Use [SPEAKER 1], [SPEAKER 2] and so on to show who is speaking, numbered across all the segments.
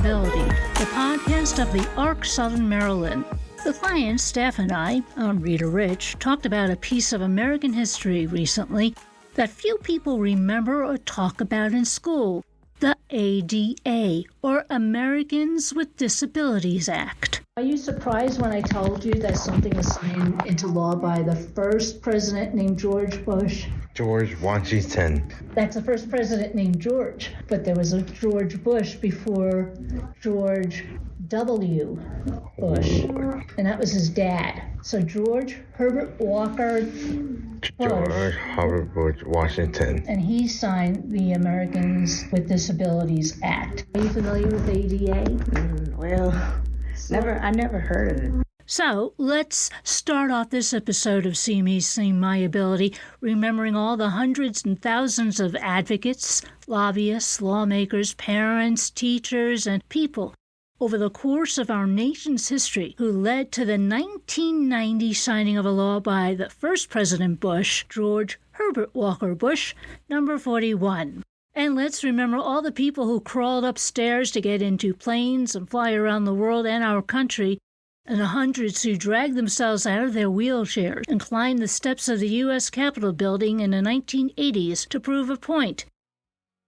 [SPEAKER 1] Mayability, the podcast of the ARC Southern Maryland. The clients, staff, and I'm Rita Rich, talked about a piece of American history recently that few people remember or talk about in school, the ADA, or Americans with Disabilities Act. Are you surprised when I told you that something was signed into law by the first president named George Bush?
[SPEAKER 2] George Washington.
[SPEAKER 1] That's the first president named George, but there was a George Bush before George W. Bush, and that was his dad. So George Herbert Walker Bush.
[SPEAKER 2] George Herbert Bush Washington.
[SPEAKER 1] And he signed the Americans with Disabilities Act. Are you familiar with ADA?
[SPEAKER 3] I never heard of it.
[SPEAKER 1] So let's start off this episode of See Me, See My Ability, remembering all the hundreds and thousands of advocates, lobbyists, lawmakers, parents, teachers, and people over the course of our nation's history who led to the 1990 signing of a law by the first President Bush, George Herbert Walker Bush, number 41. And let's remember all the people who crawled upstairs to get into planes and fly around the world and our country, and the hundreds who dragged themselves out of their wheelchairs and climbed the steps of the U.S. Capitol building in the 1980s to prove a point.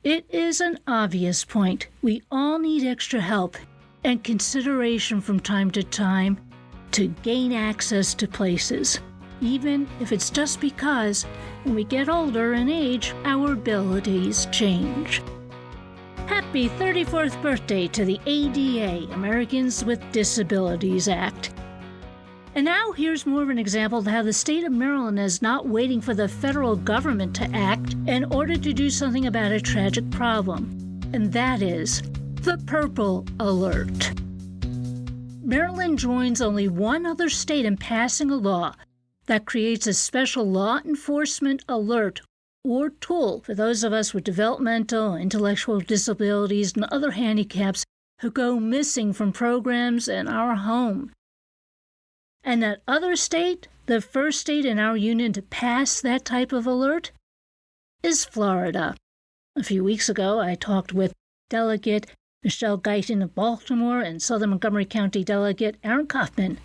[SPEAKER 1] It is an obvious point. We all need extra help and consideration from time to time to gain access to places, even if it's just because when we get older in age, our abilities change. Happy 34th birthday to the ADA, Americans with Disabilities Act. And now here's more of an example of how the state of Maryland is not waiting for the federal government to act in order to do something about a tragic problem, and that is the Purple Alert. Maryland joins only one other state in passing a law that creates a special law enforcement alert or tool for those of us with developmental, intellectual disabilities, and other handicaps who go missing from programs in our home. And that other state, the first state in our union to pass that type of alert, is Florida. A few weeks ago, I talked with Delegate Michelle Guyton of Baltimore and Southern Montgomery County Delegate Aaron Kaufman.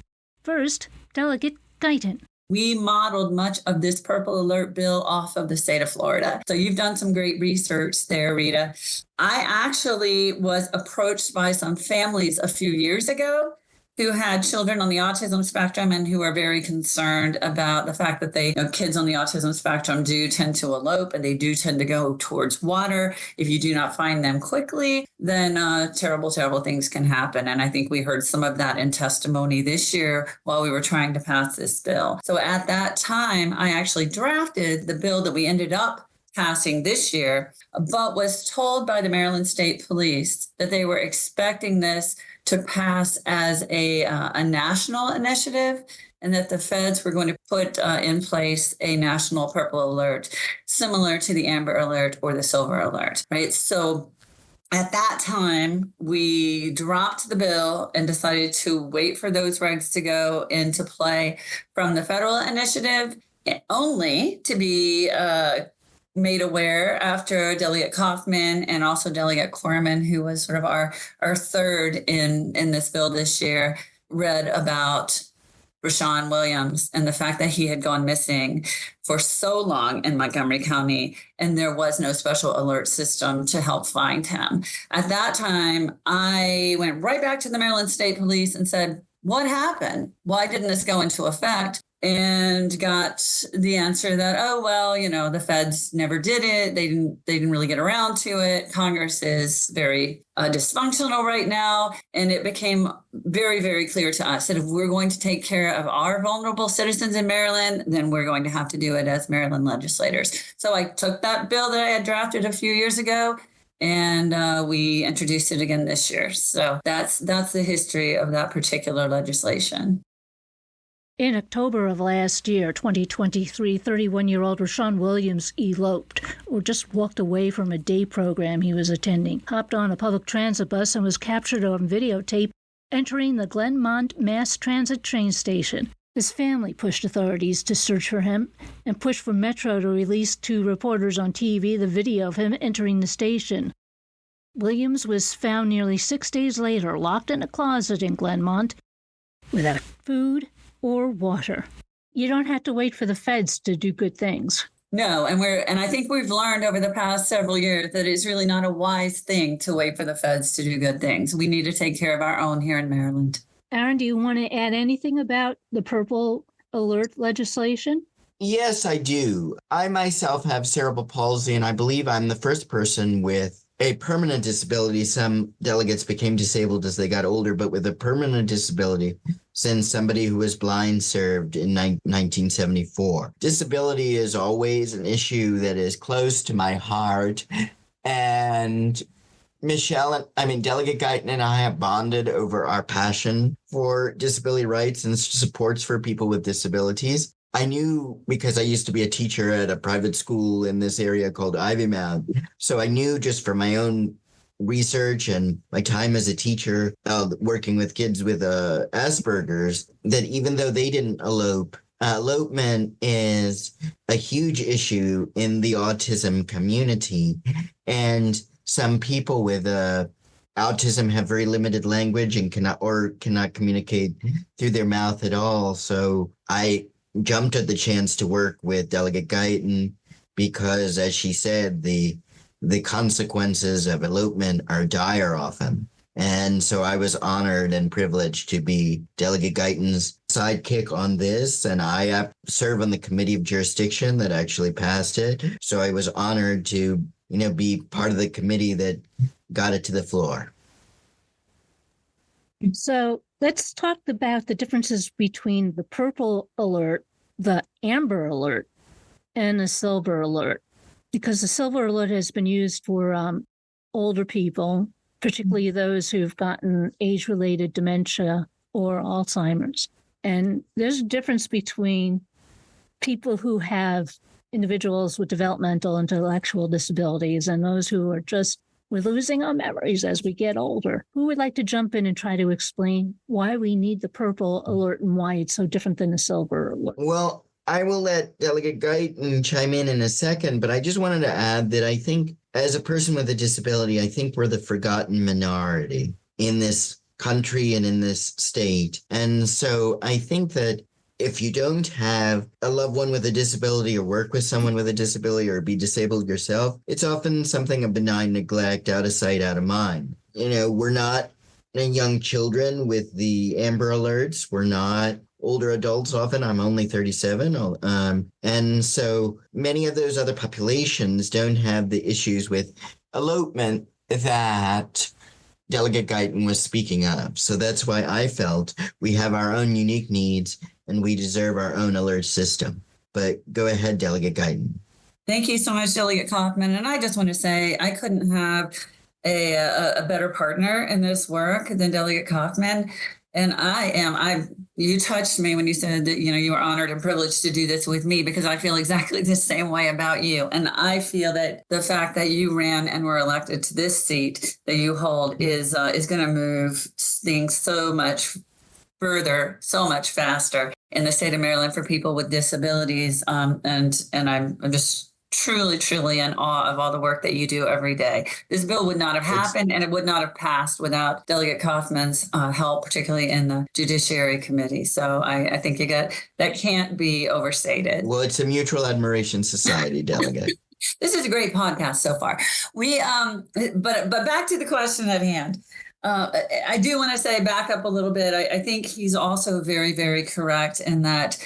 [SPEAKER 1] First, Delegate Guyton.
[SPEAKER 3] We modeled much of this Purple Alert bill off of the state of Florida. So you've done some great research there, Rita. I actually was approached by some families a few years ago who had children on the autism spectrum and who are very concerned about the fact that kids on the autism spectrum do tend to elope and they do tend to go towards water. If you do not find them quickly, then terrible, terrible things can happen. And I think we heard some of that in testimony this year while we were trying to pass this bill. So at that time, I actually drafted the bill that we ended up passing this year, but was told by the Maryland State Police that they were expecting this to pass as a national initiative, and that the feds were going to put in place a national Purple Alert, similar to the Amber Alert or the Silver Alert, right? So at that time, we dropped the bill and decided to wait for those regs to go into play from the federal initiative, only to be made aware after Delegate Kaufman and also Delegate Corman, who was sort of our third in this bill this year, read about Rashawn Williams and the fact that he had gone missing for so long in Montgomery County, and there was no special alert system to help find him. At that time, I went right back to the Maryland State Police and said, what happened? Why didn't this go into effect? And got the answer that, the feds never did it. They didn't really get around to it. Congress is very dysfunctional right now. And it became very, very clear to us that if we're going to take care of our vulnerable citizens in Maryland, then we're going to have to do it as Maryland legislators. So I took that bill that I had drafted a few years ago, and we introduced it again this year. So that's the history of that particular legislation.
[SPEAKER 1] In October of last year, 2023, 31-year-old Rashawn Williams eloped, or just walked away from a day program he was attending, hopped on a public transit bus, and was captured on videotape entering the Glenmont Mass Transit train station. His family pushed authorities to search for him and pushed for Metro to release to reporters on TV the video of him entering the station. Williams was found nearly 6 days later, locked in a closet in Glenmont, without food or water. You don't have to wait for the feds to do good things.
[SPEAKER 3] No, and I think we've learned over the past several years that it's really not a wise thing to wait for the feds to do good things. We need to take care of our own here in Maryland.
[SPEAKER 1] Aaron, do you want to add anything about the Purple Alert legislation?
[SPEAKER 4] Yes, I do. I myself have cerebral palsy, and I believe I'm the first person with a permanent disability. Some delegates became disabled as they got older, but with a permanent disability since somebody who was blind served in 1974. Disability is always an issue that is close to my heart. And Delegate Guyton and I have bonded over our passion for disability rights and supports for people with disabilities. I knew, because I used to be a teacher at a private school in this area called Ivymount. So I knew just from my own research and my time as a teacher, working with kids with Asperger's, that even though they didn't elope, elopement is a huge issue in the autism community. And some people with autism have very limited language and cannot communicate through their mouth at all. So I jumped at the chance to work with Delegate Guyton because, as she said, the consequences of elopement are dire often. And so I was honored and privileged to be Delegate Guyton's sidekick on this. And I serve on the committee of jurisdiction that actually passed it. So I was honored to, be part of the committee that got it to the floor.
[SPEAKER 1] So let's talk about the differences between the Purple Alert, the Amber Alert, and the Silver Alert, because the Silver Alert has been used for older people, particularly those who've gotten age-related dementia or Alzheimer's. And there's a difference between people who have individuals with developmental intellectual disabilities and those who are just, we're losing our memories as we get older. Who would like to jump in and try to explain why we need the Purple Alert and why it's so different than the Silver Alert?
[SPEAKER 4] Well, I will let Delegate Guyton chime in a second, but I just wanted to add that I think as a person with a disability, I think we're the forgotten minority in this country and in this state. And so I think that if you don't have a loved one with a disability or work with someone with a disability or be disabled yourself, it's often something of benign neglect, out of sight, out of mind. We're not young children with the Amber Alerts. We're not older adults often. I'm only 37. And so many of those other populations don't have the issues with elopement that Delegate Guyton was speaking of. So that's why I felt we have our own unique needs and we deserve our own alert system. But go ahead, Delegate Guyton.
[SPEAKER 3] Thank you so much, Delegate Kaufman. And I just want to say I couldn't have a better partner in this work than Delegate Kaufman. And you touched me when you said that, you were honored and privileged to do this with me, because I feel exactly the same way about you. And I feel that the fact that you ran and were elected to this seat that you hold is going to move things so much further, so much faster in the state of Maryland for people with disabilities. And I'm just truly, truly in awe of all the work that you do every day. This bill would not have happened and it would not have passed without Delegate Kaufman's help, particularly in the Judiciary Committee. So I think that can't be overstated.
[SPEAKER 4] Well, it's a mutual admiration society, Delegate.
[SPEAKER 3] This is a great podcast so far. But back to the question at hand. I do want to say, back up a little bit. I think he's also very, very correct in that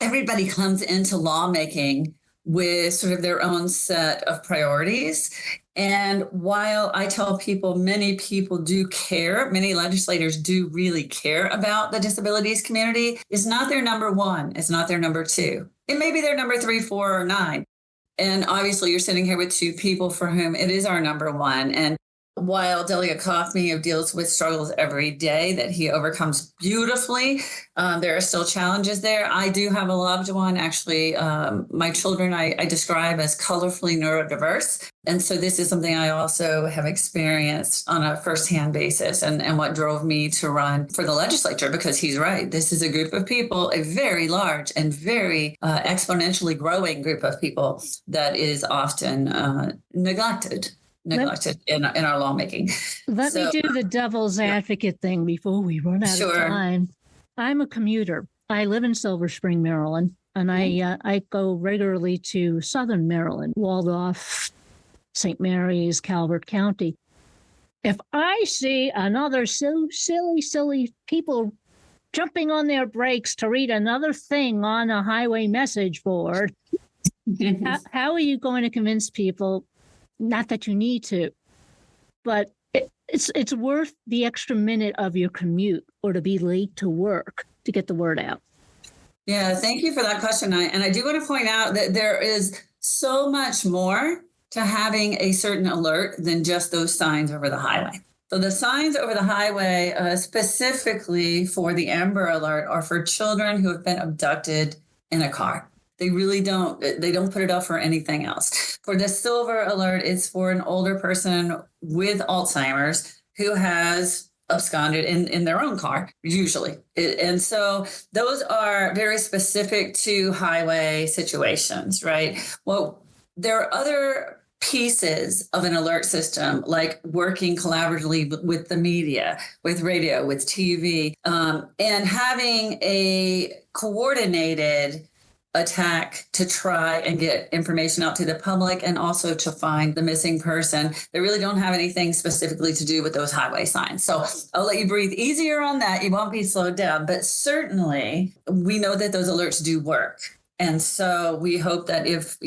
[SPEAKER 3] everybody comes into lawmaking with sort of their own set of priorities. And while I tell people, many people do care, many legislators do really care about the disabilities community, it's not their number one. It's not their number two. It may be their number 3, 4, or 9. And obviously you're sitting here with two people for whom it is our number one. And while Delegate Kaufman deals with struggles every day that he overcomes beautifully, there are still challenges there. I do have a loved one. Actually, my children I describe as colorfully neurodiverse. And so this is something I also have experienced on a firsthand basis, and what drove me to run for the legislature, because he's right. This is a group of people, a very large and very exponentially growing group of people that is often neglected. neglected in our lawmaking.
[SPEAKER 1] Let me
[SPEAKER 3] So-
[SPEAKER 1] do the devil's advocate thing before we run out
[SPEAKER 3] Sure.
[SPEAKER 1] of time. I'm a commuter. I live in Silver Spring, Maryland, and I go regularly to Southern Maryland, Waldorf, St. Mary's, Calvert County. If I see another silly people jumping on their brakes to read another thing on a highway message board, how are you going to convince people? Not that you need to, but it's worth the extra minute of your commute or to be late to work to get the word out.
[SPEAKER 3] Yeah, thank you for that question. And I do want to point out that there is so much more to having a certain alert than just those signs over the highway. So the signs over the highway, specifically for the Amber Alert, are for children who have been abducted in a car. They don't put it up for anything else. For the Silver Alert, it's for an older person with Alzheimer's who has absconded in their own car, usually. And so those are very specific to highway situations, right? Well, there are other pieces of an alert system, like working collaboratively with the media, with radio, with TV, and having a coordinated attack to try and get information out to the public and also to find the missing person. They really don't have anything specifically to do with those highway signs. So I'll let you breathe easier on that. You won't be slowed down, but certainly we know that those alerts do work. And so we hope that if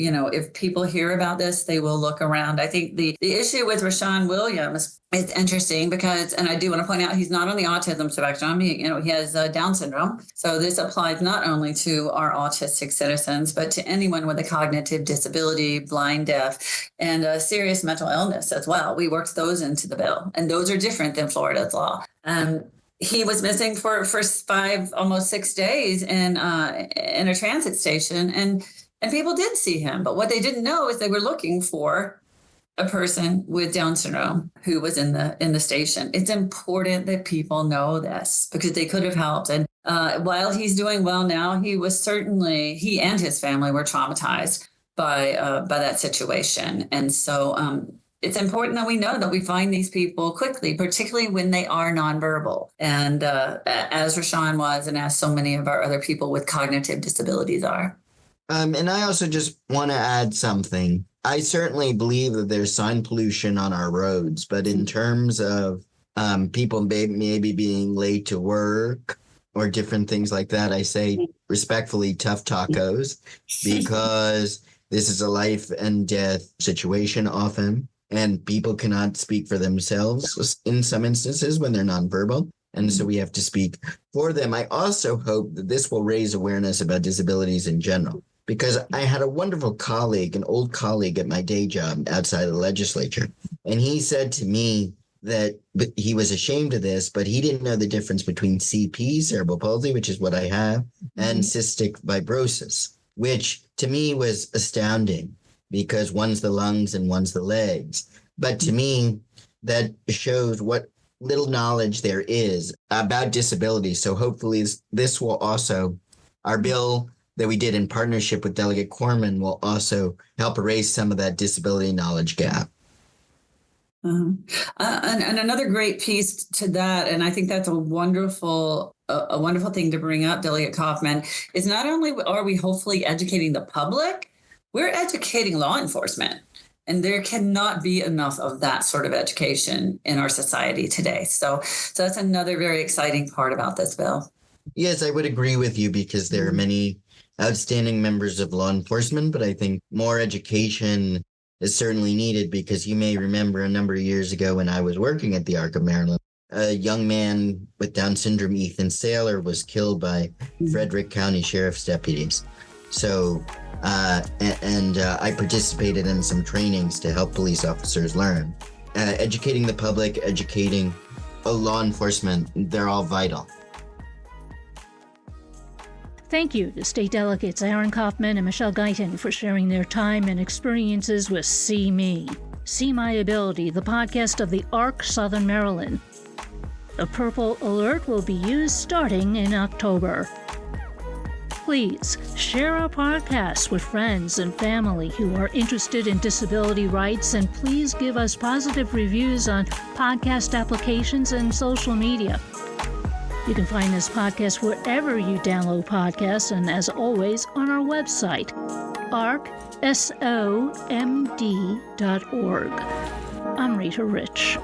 [SPEAKER 3] people hear about this, they will look around. I think the issue with Rashawn Williams is interesting because, and I do want to point out, he's not on the autism spectrum. He has Down syndrome. So this applies not only to our autistic citizens, but to anyone with a cognitive disability, blind, deaf, and a serious mental illness as well. We worked those into the bill, and those are different than Florida's law. He was missing for 5, almost 6 days in a transit station, and people did see him. But what they didn't know is they were looking for a person with Down syndrome who was in the station. It's important that people know this because they could have helped. And while he's doing well now, he and his family were traumatized by that situation. And so it's important that we know that we find these people quickly, particularly when they are nonverbal. And as Rashawn was, and as so many of our other people with cognitive disabilities are.
[SPEAKER 4] And I also just want to add something. I certainly believe that there's sign pollution on our roads, but in terms of people maybe being late to work or different things like that, I say respectfully, tough tacos, because this is a life and death situation often. And people cannot speak for themselves in some instances when they're nonverbal. And so we have to speak for them. I also hope that this will raise awareness about disabilities in general, because I had a wonderful colleague, an old colleague at my day job outside of the legislature. And he said to me that he was ashamed of this, but he didn't know the difference between CP, cerebral palsy, which is what I have, and cystic fibrosis, which to me was astounding, because one's the lungs and one's the legs. But to me, that shows what little knowledge there is about disability. So hopefully this will also, our bill that we did in partnership with Delegate Corman, will also help erase some of that disability knowledge gap.
[SPEAKER 3] And another great piece to that, and I think that's a wonderful thing to bring up, Delegate Kaufman, is not only are we hopefully educating the public, we're educating law enforcement. And there cannot be enough of that sort of education in our society today. So that's another very exciting part about this bill.
[SPEAKER 4] Yes, I would agree with you, because there are many outstanding members of law enforcement, but I think more education is certainly needed, because you may remember a number of years ago when I was working at the ARC of Maryland, a young man with Down syndrome, Ethan Saylor, was killed by Frederick County Sheriff's deputies. So I participated in some trainings to help police officers learn. Educating the public, educating law enforcement, they're all vital.
[SPEAKER 1] Thank you to State Delegates Aaron Kaufman and Michelle Guyton for sharing their time and experiences with See Me. See My Ability, the podcast of the ARC Southern Maryland. The Purple Alert will be used starting in October. Please share our podcast with friends and family who are interested in disability rights, and please give us positive reviews on podcast applications and social media. You can find this podcast wherever you download podcasts, and as always, on our website, arcsomd.org. I'm Rita Rich.